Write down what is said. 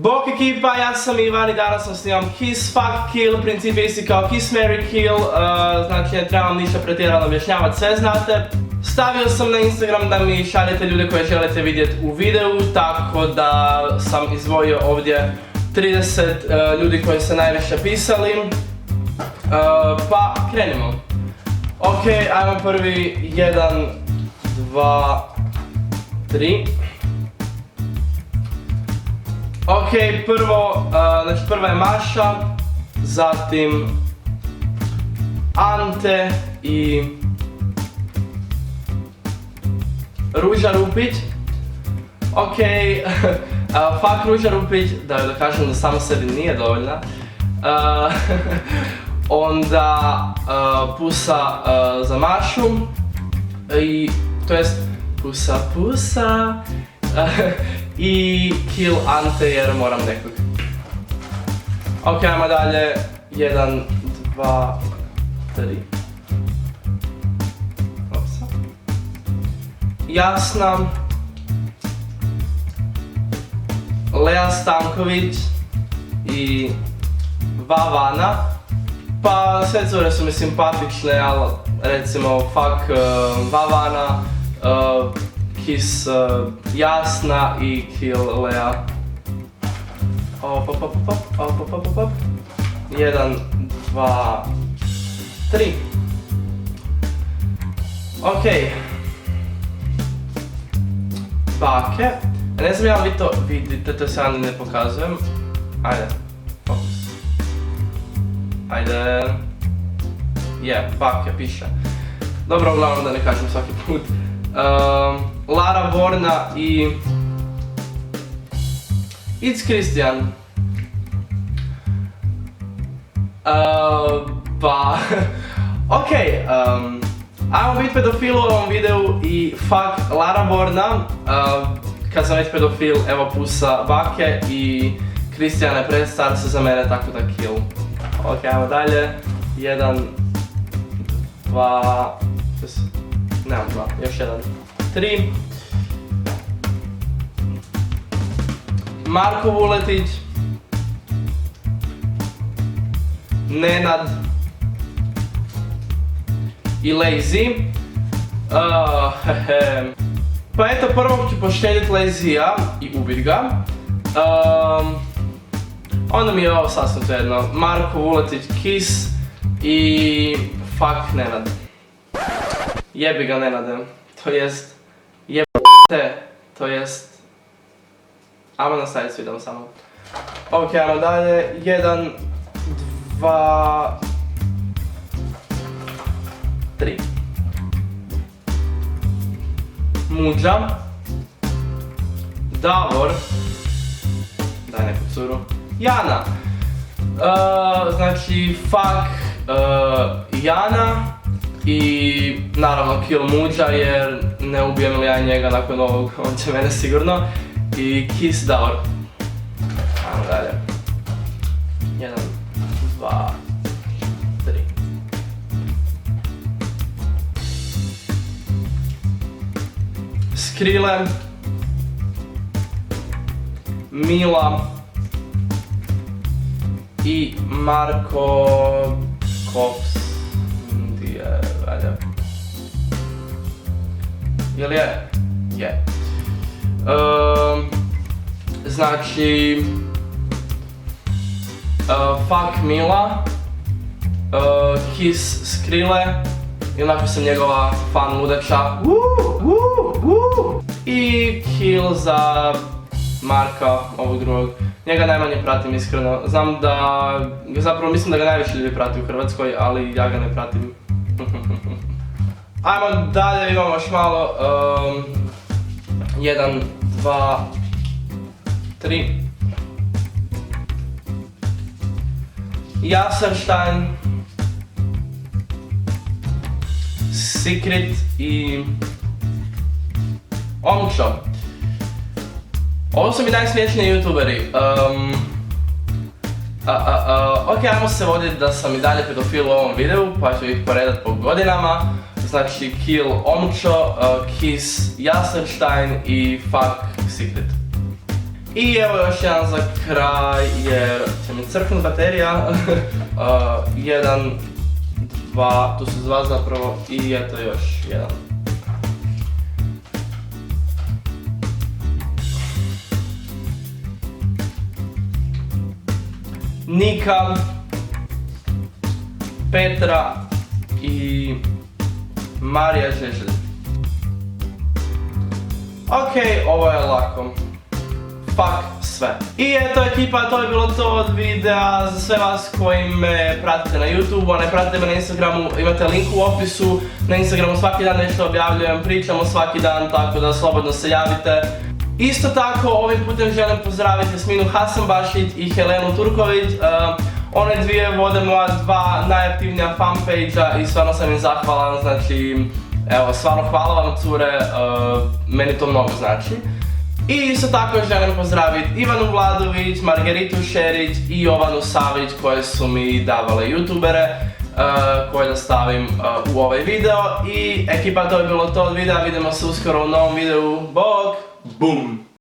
Bok ekipa, ja sam Ivan i danas sam snimam Kiss, Fuck, Kill, princip je isti kao Kiss, Marry, Kill, znači ne trebam ništa pretjerano objašnjavati, sve znate. Stavio sam na Instagram da mi šaljete ljude koje želite vidjeti u videu, tako da sam izdvojio ovdje 30 ljudi koji su najviše pisali. Pa krenimo. Ok, ajmo prvi, 1, 2, 3. Ok, prva je Maša, zatim Ante i Ruža Rupić. Ok, fuck Ruža Rupić, da joj kažem da sama sebi nije dovoljna. Onda pusa za Mašu, to jest pusa i kill Ante jer moram nekog. Ok, ajmo dalje, 1, 2, 3. Jasna, Lea Stanković i Vavana. Pa sve cure su mi simpatične, ali recimo fuck Vavana, Kiss Jasna i kill Lea. 1, 2, 3. Ok. Bake. Ne znam ja li vi to vidite, to se ja ne pokazujem. Ajde, fokus. Ajde. Bake piše. Dobro, uglavnom da ne kažem svaki put. Lara Vorna i It's Christian. Ok, ajmo biti pedofil u ovom videu i fuck Lara Vorna. Kad sam već pedofil, evo pusa Bake i Christian je prestar se za mene, tako da kill. Ok, ajmo dalje. 1, 2, nemam 2, još 1, 3. Marko Vuletić, Nenad i Lazy. Pa eto, prvo ću poštediti Lazy-a i ubit ga. Onda mi je ovo sasvim svejedno. Marko Vuletić, Kiss i fuck Nenad. Jebi ga Nenade, to jest jebate, to jest... Ajmo nastaviti s videom samo. Ok, ajmo dalje, 1, 2, 3. Muđa, Davor, daj neku curu, Jana. Znači fuck Jana i naravno kill Muđa jer ne ubijem li ja njega nakon ovog, on će mene sigurno. I Kiss Davor. Ajmo dalje. 1, 2, 3. Skrile, Mila i Marko Kops. Ajde. Jel je? Je. Znači, fuck Mila, Kiss Skrile, i onako sam njegova fan ludača, i kill za Marka, ovog drugog. Njega najmanje pratim iskreno, znam da, zapravo mislim da ga najviše ljudi prati u Hrvatskoj, ali ja ga ne pratim. Ajmo dalje, imamo još malo, 1, 2, 3. Jasenstein, Secret i Omčo. Ovo su mi najsmiješniji youtuberi. Ok, ajmo se voditi da sam i dalje pedofil u ovom videu, pa ću ih poredat po godinama. Znači kill Omčo, Kiss Jasenstein i fuck Secret. I evo još jedan za kraj jer će mi crknut baterija. 1, 2, tu su 2 zapravo i eto još jedan. Nika, Petra i Marija Žeželj. Okej, ovo je lako. Fuck sve. I eto ekipa, to je bilo to od videa. Za sve vas koji me pratite na YouTube, a ne pratite me na Instagramu, imate link u opisu. Na Instagramu svaki dan nešto objavljujem, pričamo svaki dan, tako da slobodno se javite. Isto tako, ovim putem želim pozdraviti Jasminu Hasanbašit i Helenu Turković. One dvije vode moja 2 najaktivnija fanpage-a i stvarno sam im zahvalan, znači, evo, stvarno hvala vam cure, meni to mnogo znači. I isto tako želim pozdraviti Ivanu Vladović, Margeritu Šerić i Jovanu Savić koje su mi davale youtubere koje da stavim u ovaj video. I ekipa, to je bilo to od videa, vidimo se uskoro u novom videu, bog! Boom!